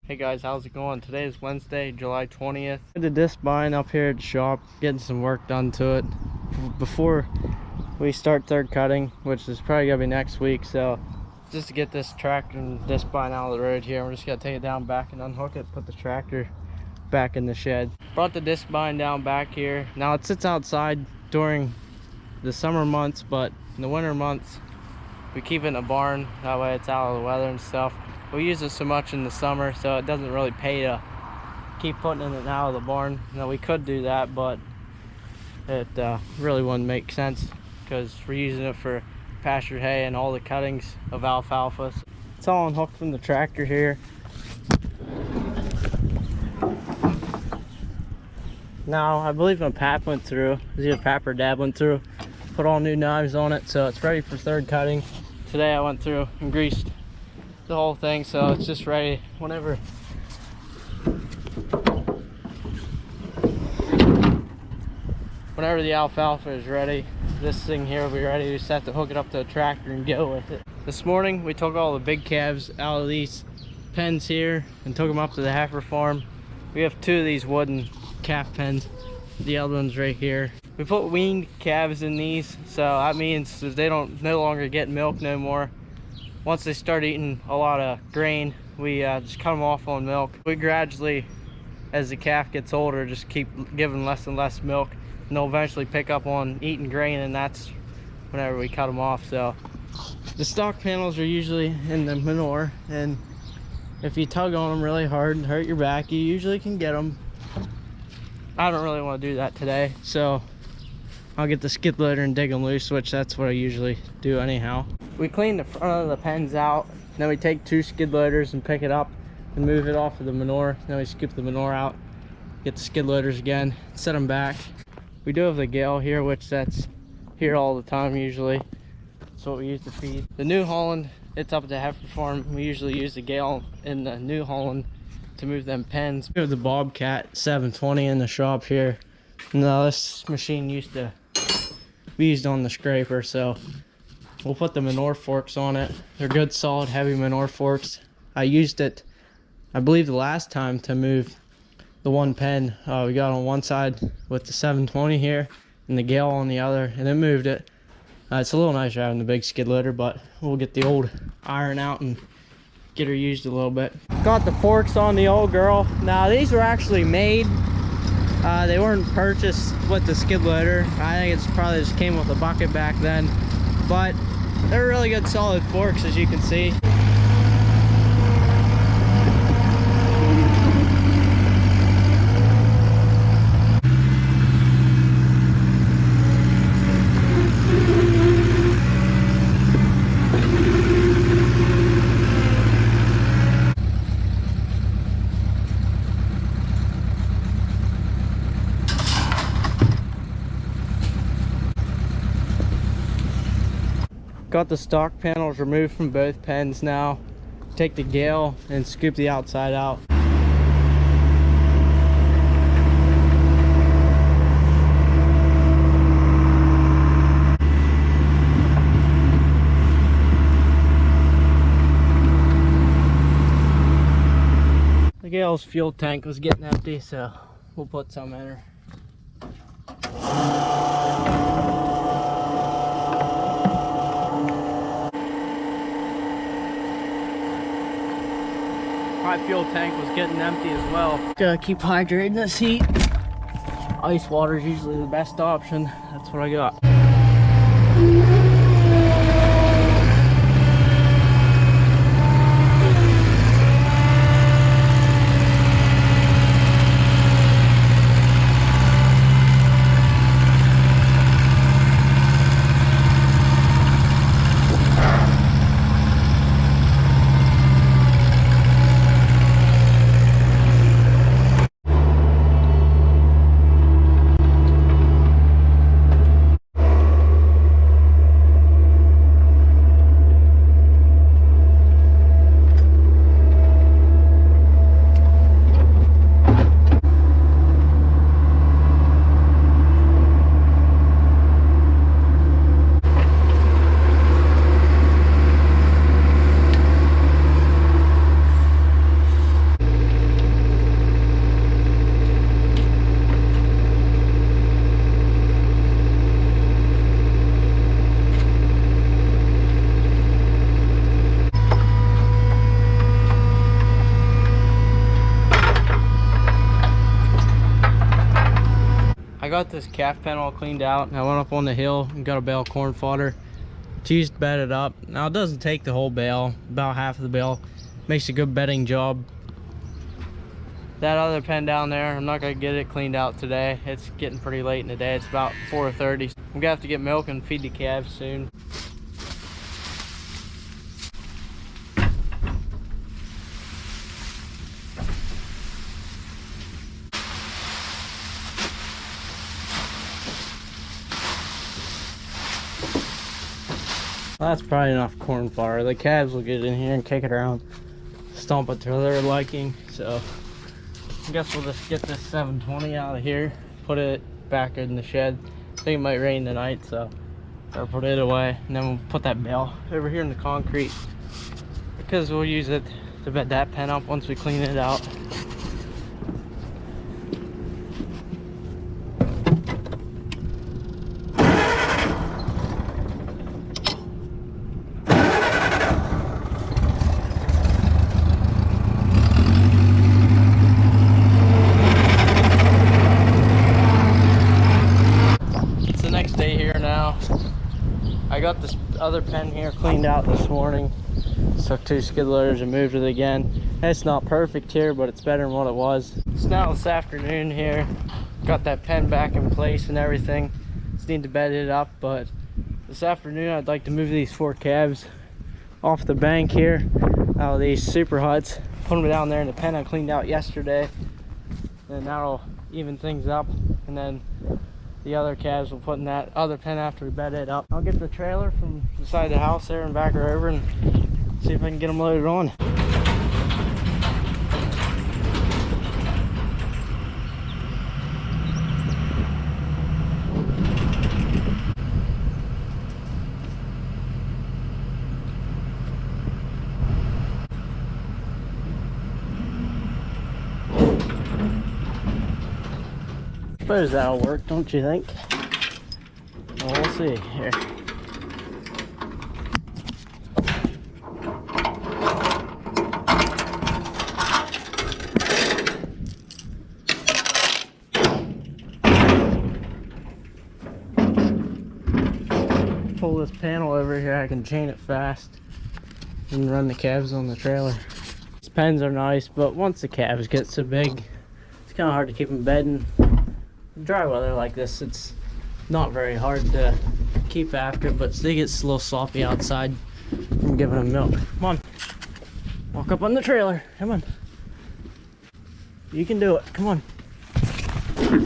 Hey guys, how's it going? Today is Wednesday, July 20th. I did this bine up here at the shop, getting some work done to it before we start third cutting, which is probably gonna be next week. So just to get this tractor and this bine out of the road here, we're just gonna take it down back and unhook it, put the tractor back in the shed. Brought the disc bine down back here. Now it sits outside during the summer months, but in the winter months we keep it in a barn. That way it's out of the weather and stuff. We use it so much in the summer, so it doesn't really pay to keep putting it out of the barn. Now we could do that, but it really wouldn't make sense because we're using it for pasture hay and all the cuttings of alfalfa. So it's all unhooked from the tractor here. Now I believe my pap went through. It was either pap or dad went through. Put all new knives on it, so it's ready for third cutting. Today I went through and greased the whole thing, so it's just ready whenever the alfalfa is ready. This thing here will be ready. We just have to hook it up to a tractor and go with it. This morning we took all the big calves out of these pens here and took them up to the heifer farm. We have two of these wooden calf pens, the other one's right here. We put weaned calves in these, so that means that they don't no longer get milk no more. Once they start eating a lot of grain, we just cut them off on milk. We gradually, as the calf gets older, just keep giving less and less milk, and they'll eventually pick up on eating grain, and that's whenever we cut them off. So the stock panels are usually in the manure, and if you tug on them really hard and hurt your back, you usually can get them. I don't really want to do that today, so I'll get the skid loader and dig them loose, which that's what I usually do anyhow. We clean the front of the pens out, then we take two skid loaders and pick it up and move it off of the manure. Then we scoop the manure out, get the skid loaders again, set them back. We do have the gale here, which that's here all the time usually. That's what we use to feed. The New Holland, it's up at the heifer farm. We usually use the gale in the New Holland to move them pens. We have the Bobcat 720 in the shop here. Now this machine used to be used on the scraper, so we'll put the manure forks on it. They're good, solid, heavy manure forks. I used it, I believe, the last time to move the one pen. We got on one side with the 720 here and the gale on the other, and then moved it. It's a little nicer having the big skid loader, but we'll get the old iron out and get her used a little bit. Got the forks on the old girl. Now these were actually made. They weren't purchased with the skid loader. I think it's probably just came with a bucket back then, but they're really good solid forks, as you can see. Got the stock panels removed from both pens now. Take the gale and scoop the outside out. The gale's fuel tank was getting empty, so we'll put some in her. My fuel tank was getting empty as well. Gotta keep hydrating this heat. Ice water is usually the best option. That's what I got. I got this calf pen all cleaned out, and I went up on the hill and got a bale of corn fodder. Cheese bedded up. Now it doesn't take the whole bale, about half of the bale. Makes a good bedding job. That other pen down there, I'm not gonna get it cleaned out today. It's getting pretty late in the day. It's about 4:30. I'm gonna have to get milk and feed the calves soon. Well, that's probably enough corn fodder. The calves will get in here and kick it around, stomp it to their liking. So I guess we'll just get this 720 out of here, put it back in the shed. I think it might rain tonight, so I'll put it away, and then we'll put that bale over here in the concrete, because we'll use it to bed that pen up once we clean it out. I got this other pen here cleaned out this morning. Took 2 skid loaders and moved it again. It's not perfect here, but it's better than what it was. It's now this afternoon here. Got that pen back in place and everything. Just need to bed it up, but this afternoon I'd like to move these 4 calves off the bank here, out of these super huts. Put them down there in the pen I cleaned out yesterday. And that'll even things up. And then the other calves will put in that other pen after we bed it up. I'll get the trailer from the side of the house there and back her over and see if I can get them loaded on. I suppose that'll work, don't you think? Well, we'll see here. Pull this panel over here, I can chain it fast and run the calves on the trailer. These pens are nice, but once the calves get so big, it's kind of hard to keep them bedding. Dry weather like this, it's not very hard to keep after, but they get a little sloppy outside from giving them milk. Come on, walk up on the trailer. Come on, you can do it. Come on,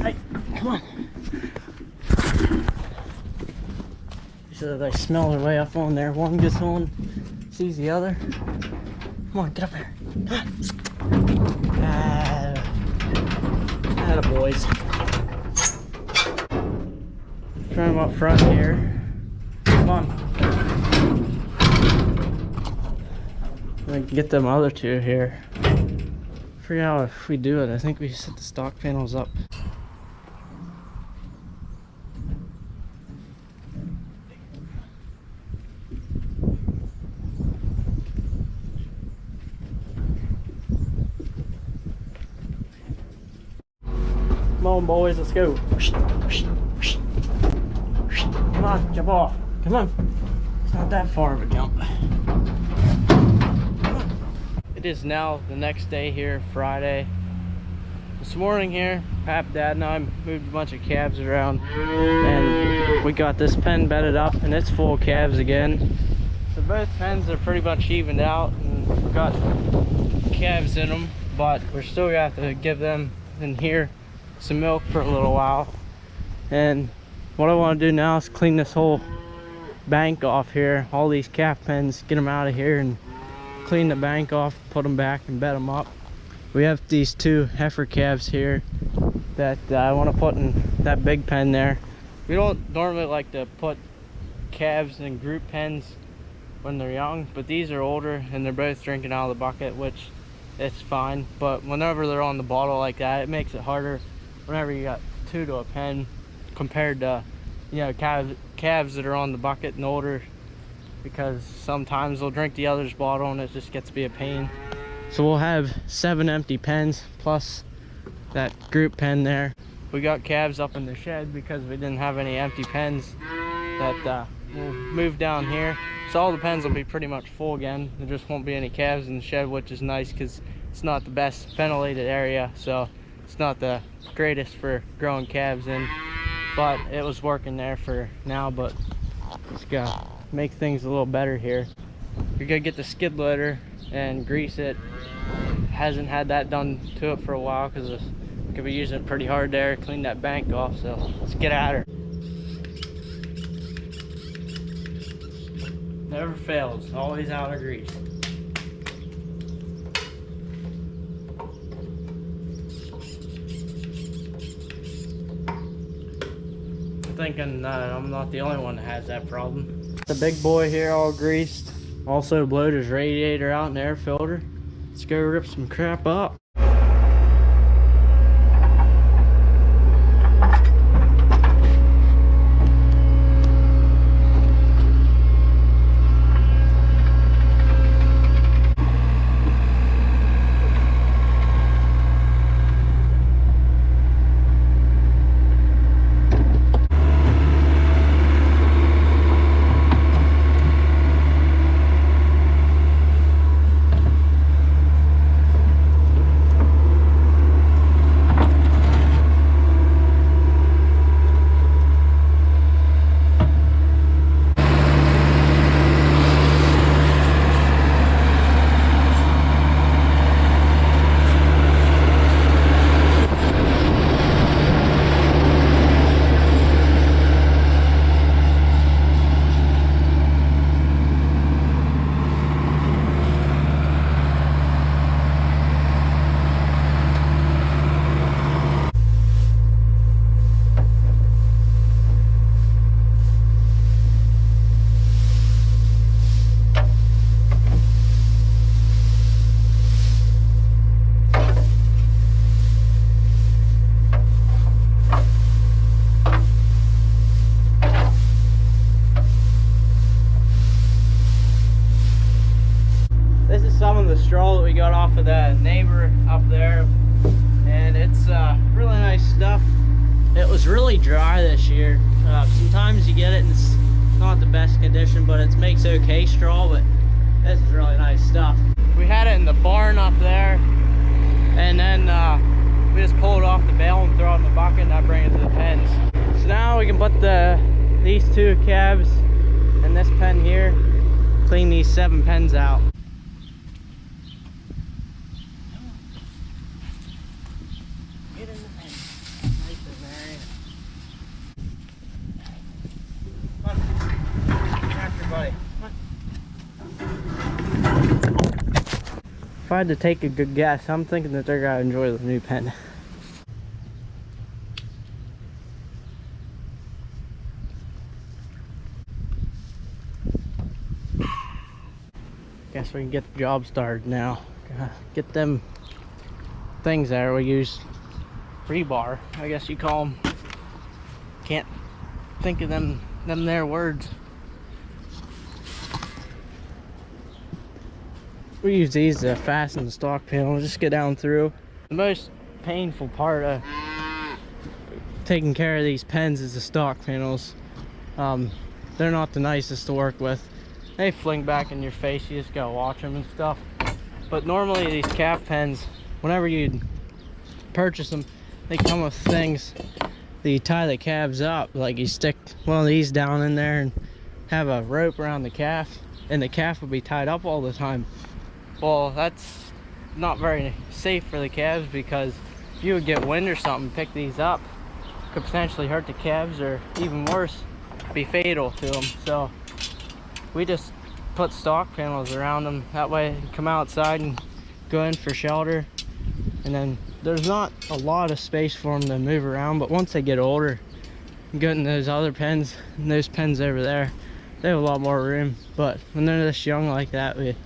hey, come on. So they smell their way up on there. One gets on, sees the other. Come on, get up here. Come on. Atta boys. Try them up front here. Come on. I can get them other 2 here. Forget how if we do it. I think we set the stock panels up. Come on, boys, let's go. Come on, jump off. Come on. It's not that far of a jump. It is now the next day here, Friday. This morning here, Pap, Dad, and I moved a bunch of calves around, and we got this pen bedded up, and it's full of calves again. So both pens are pretty much evened out, and we've got calves in them, but we're still gonna have to give them in here some milk for a little while. And what I want to do now is clean this whole bank off here, all these calf pens, get them out of here and clean the bank off, put them back and bed them up. We have these 2 heifer calves here that I want to put in that big pen there. We don't normally like to put calves in group pens when they're young, but these are older and they're both drinking out of the bucket, which it's fine. But whenever they're on the bottle like that, it makes it harder whenever you got 2 to a pen compared to, you know, calves that are on the bucket and older, because sometimes they'll drink the other's bottle and it just gets to be a pain. So we'll have 7 empty pens plus that group pen there. we got calves up in the shed because we didn't have any empty pens that we'll move down here. So all the pens will be pretty much full again. There just won't be any calves in the shed, which is nice because it's not the best ventilated area, so it's not the greatest for growing calves in, but it was working there for now. But just gotta make things a little better here. You're gonna get the skid loader and grease it. Hasn't had that done to it for a while because it's gonna be using it pretty hard there, clean that bank off. So let's get at her. Never fails, always out of grease. I'm thinking I'm not the only one that has that problem. The big boy here all greased. Also blowed his radiator out in the air filter. Let's go rip some crap up. Some of the straw that we got off of that neighbor up there, and it's really nice stuff. It was really dry this year. Sometimes you get it and it's not the best condition, but it makes okay straw. But this is really nice stuff. We had it in the barn up there, and then we just pull it off the bale and throw it in the bucket, and I bring it to the pens. So now we can put these two calves in this pen here, clean these 7 pens out. Get in the pen. Nice and Come on. After, buddy. Come on. If I had to take a good guess, I'm thinking that they're gonna enjoy the new pen. Guess we can get the job started now. Get them things there. We use rebar, I guess you call them. Can't think of them their words. We use these to fasten the stock panel. Just get down through. The most painful part of taking care of these pens is the stock panels. They're not the nicest to work with. They fling back in your face. You just gotta watch them and stuff. But normally these calf pens, whenever you purchase them, they come with things that you tie the calves up. Like you stick one of these down in there and have a rope around the calf, and the calf will be tied up all the time. Well, that's not very safe for the calves, because if you would get wind or something, pick these up, could potentially hurt the calves, or even worse, be fatal to them. So we just put stock panels around them. That way they can come outside and go in for shelter. And then there's not a lot of space for them to move around, but once they get older and go in those other pens and those pens over there, they have a lot more room. But when they're this young like that, we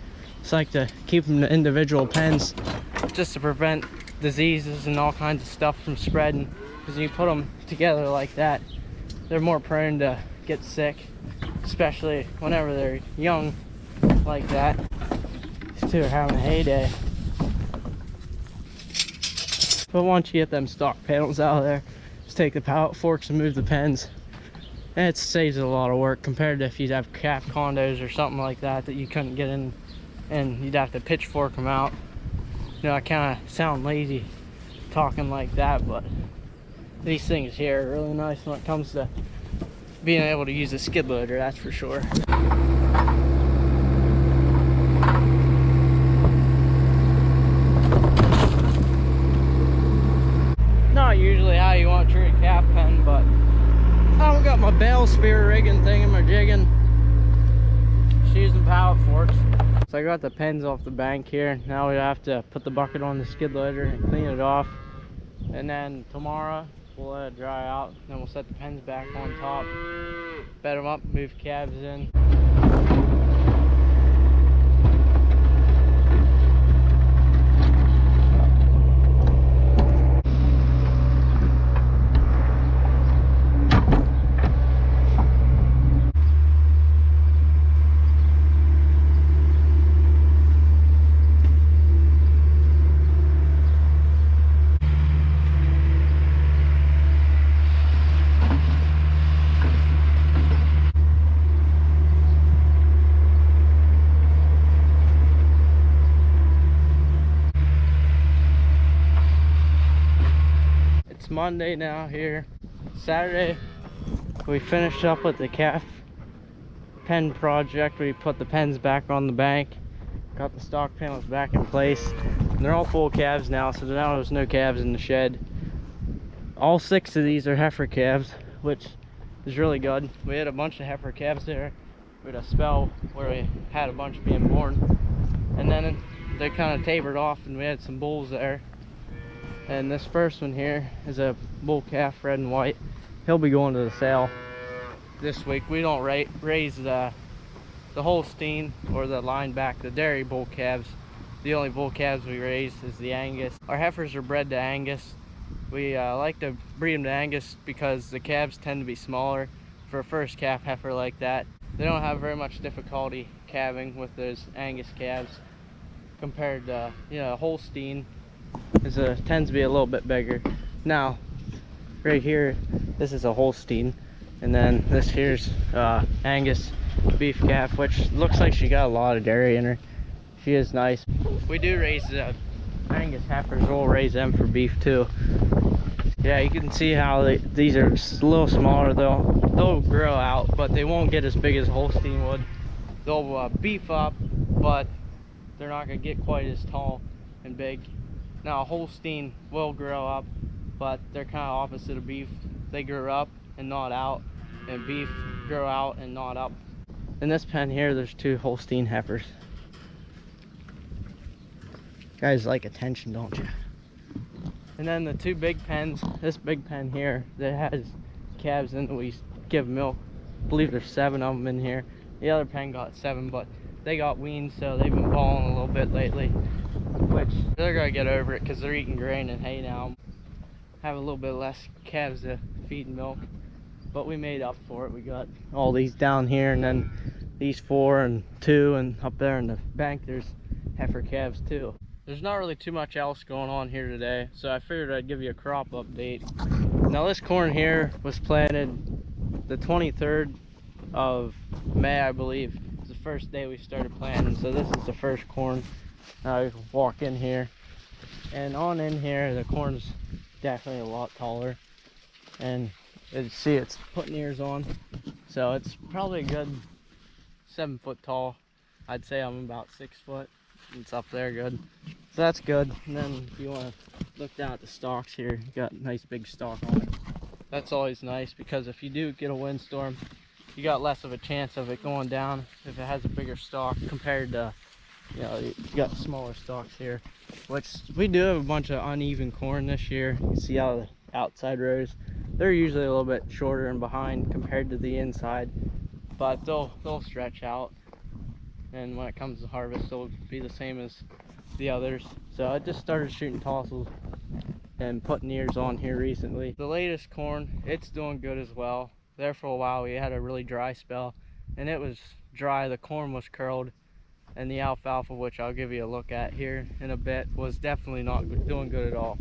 just like to keep them in individual pens just to prevent diseases and all kinds of stuff from spreading. Because when you put them together like that, they're more prone to get sick, especially whenever they're young like that. These two are having a heyday. But once you get them stock panels out of there, Just take the pallet forks and move the pens. And it saves a lot of work compared to if you'd have calf condos or something like that you couldn't get in and you'd have to pitchfork them out. You know, I kind of sound lazy talking like that, but these things here are really nice when it comes to being able to use a skid loader, that's for sure. Not usually how you want to treat a calf pen, but I don't got my bale spear rigging thing in my jigging. Just using pallet forks. So I got the pens off the bank here. Now we have to put the bucket on the skid loader and clean it off. And then tomorrow we'll let it dry out. Then we'll set the pens back on top, bed them up, move calves in. It's Monday now here. Saturday we finished up with the calf pen project. We put the pens back on the bank, got the stock panels back in place, and they're all full calves now, so now there's no calves in the shed. All 6 of these are heifer calves, which is really good. We had a bunch of heifer calves there. We had a spell where we had a bunch being born, and then they kind of tapered off and we had some bulls there. And this first one here is a bull calf, red and white. He'll be going to the sale this week. We don't raise the Holstein or the line back, the dairy bull calves. The only bull calves we raise is the Angus. Our heifers are bred to Angus. We like to breed them to Angus because the calves tend to be smaller for a first calf heifer like that. They don't have very much difficulty calving with those Angus calves compared to, you know, Holstein. Tends to be a little bit bigger. Now, right here, this is a Holstein, and then this here's Angus beef calf, which looks like she got a lot of dairy in her. She is nice. We do raise Angus heifers. We'll raise them for beef too. Yeah, you can see how these are a little smaller. They'll grow out, but they won't get as big as Holstein would. They'll beef up, but they're not gonna get quite as tall and big. Now, Holstein will grow up, but they're kind of opposite of beef. They grow up and not out, and beef grow out and not up. In this pen here, there's 2 Holstein heifers. Guys like attention, don't you? And then the 2 big pens, this big pen here that has calves in that we give milk. I believe there's 7 of them in here. The other pen got 7, but they got weaned, so they've been balling a little bit lately. Which they're gonna get over it because they're eating grain and hay now. Have a little bit less calves to feed and milk, but we made up for it. We got all these down here, and then these 4 and 2, and up there in the bank there's heifer calves too. There's not really too much else going on here today, so I figured I'd give you a crop update. Now, this corn here was planted the 23rd of May, I believe. It's the first day we started planting, so this is the first corn. Now you can walk in here, and on in here the corn's definitely a lot taller, and you see it's putting ears on, so it's probably a good 7 foot tall. I'd say I'm about 6 foot. It's up there good, so that's good. And then if you want to look down at the stalks here, you got a nice big stalk on it. That's always nice because if you do get a windstorm, you got less of a chance of it going down if it has a bigger stalk compared to, you know, you got smaller stalks here. Which we do have a bunch of uneven corn this year. You can see how the outside rows, they're usually a little bit shorter and behind compared to the inside, but they'll stretch out, and when it comes to harvest they'll be the same as the others. So I just started shooting tassels and putting ears on here recently. The latest corn, it's doing good as well. There for a while we had a really dry spell, and it was dry, the corn was curled, and the alfalfa, which I'll give you a look at here in a bit, was definitely not doing good at all.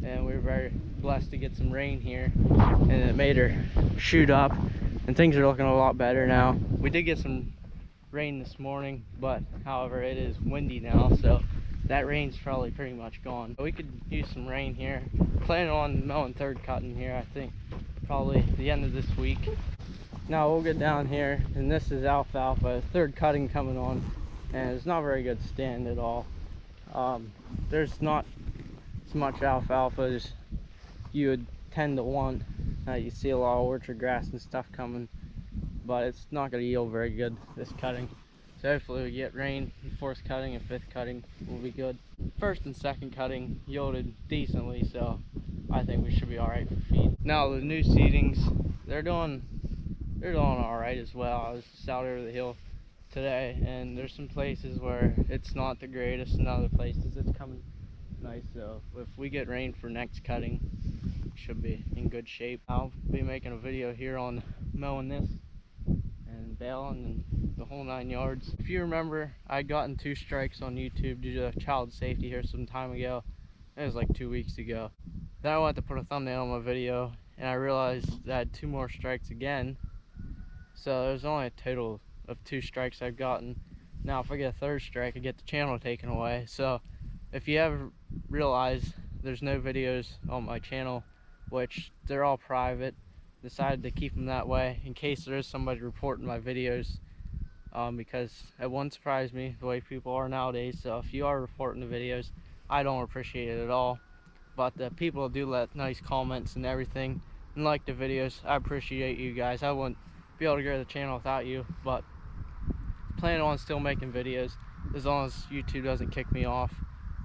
and we were very blessed to get some rain here, and it made her shoot up, and things are looking a lot better now. We did get some rain this morning, but however it is windy now, so that rain's probably pretty much gone. We could use some rain here. Planning on mowing third cutting here, I think probably the end of this week. Now we'll get down here, and this is alfalfa, third cutting coming on, and it's not very good stand at all. There's not as much alfalfa as you would tend to want. You see a lot of orchard grass and stuff coming, but it's not going to yield very good this cutting. So hopefully we get rain, and fourth cutting and fifth cutting will be good. First and second cutting yielded decently, so I think we should be alright for feed. Now the new seedings, they're doing alright as well. I was just out over the hill today, and there's some places where it's not the greatest, and other places it's coming nice. So if we get rain for next cutting, we should be in good shape. I'll be making a video here on mowing this and baling and the whole 9 yards. If you remember, I'd gotten 2 strikes on YouTube due to child safety here some time ago. It was like 2 weeks ago. Then I wanted to put a thumbnail on my video, and I realized that I had 2 more strikes again. So there's only a total of 2 strikes I've gotten. Now if I get a third strike, I get the channel taken away. So if you ever realize there's no videos on my channel, which they're all private, decided to keep them that way in case there is somebody reporting my videos, because it wouldn't surprise me the way people are nowadays. So if you are reporting the videos, I don't appreciate it at all, but the people who do let nice comments and everything and like the videos, I appreciate you guys. I wouldn't be able to grow the channel without you, but planning on still making videos as long as YouTube doesn't kick me off,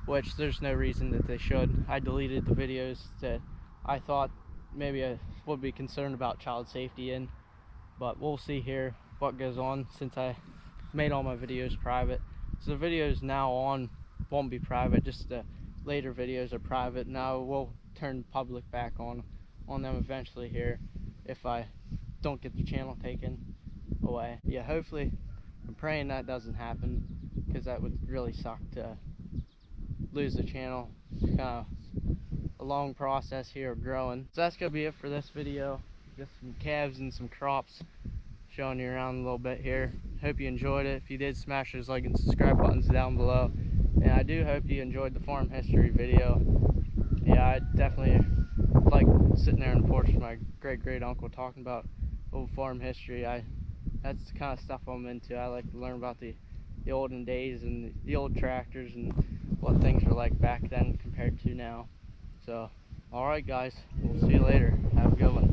which there's no reason that they should. I deleted the videos that I thought maybe I would be concerned about child safety in, but we'll see here what goes on since I made all my videos private. So the videos now on won't be private, just the later videos are private. Now we'll turn public back on them eventually here if I don't get the channel taken away. Yeah, hopefully, I'm praying that doesn't happen, because that would really suck to lose the channel. It's kind of a long process here of growing. So that's gonna be it for this video. Just some calves and some crops, showing you around a little bit here. Hope you enjoyed it. If you did, smash those like and subscribe buttons down below. And I do hope you enjoyed the farm history video. Yeah, I definitely like sitting there on the porch with my great uncle talking about old farm history. That's the kind of stuff I'm into. I like to learn about the olden days and the old tractors and what things were like back then compared to now. So, alright guys, we'll see you later. Have a good one.